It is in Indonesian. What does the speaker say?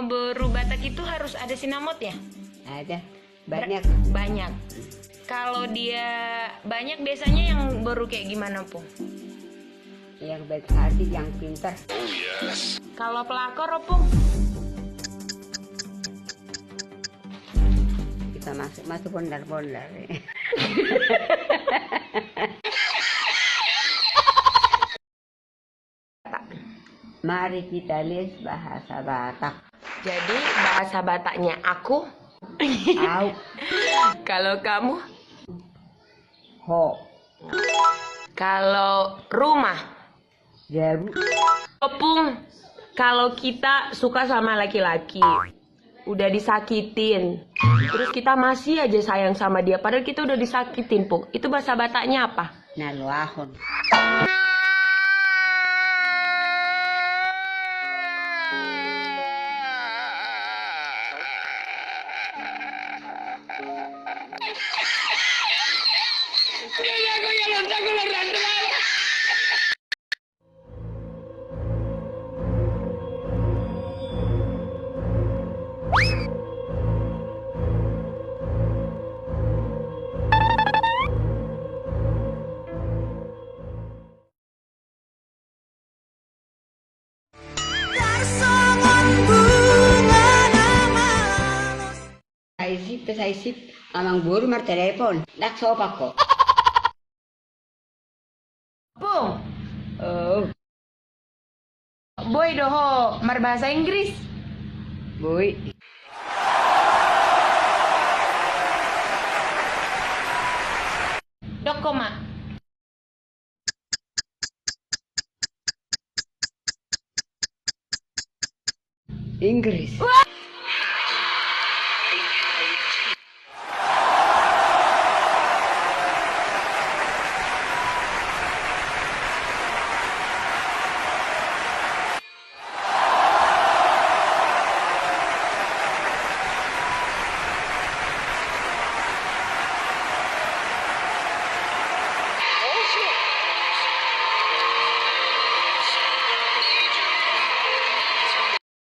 beru Batak itu harus ada sinamot ya? Ada banyak. Banyak. Kalau dia banyak biasanya yang beru kayak gimana, Po? Yang baik hati, yang pintar. Kalau pelakor, Po? Kita masuk bondar-bondar. Mari kita les bahasa Batak. Jadi bahasa Bataknya aku. Au, Kalau kamu? ho, Kalau rumah? jaru, Opung, kalau kita suka sama laki-laki, udah disakitin, terus kita masih aja sayang sama dia, padahal kita udah disakitin, Pung. Itu bahasa Bataknya apa? naluahon. Saisip, amang buru mar telepon. Dak sopak kok. Pung, Oh, boy doho, mar bahasa Inggris. boy. Dok koma. Inggris. Wah!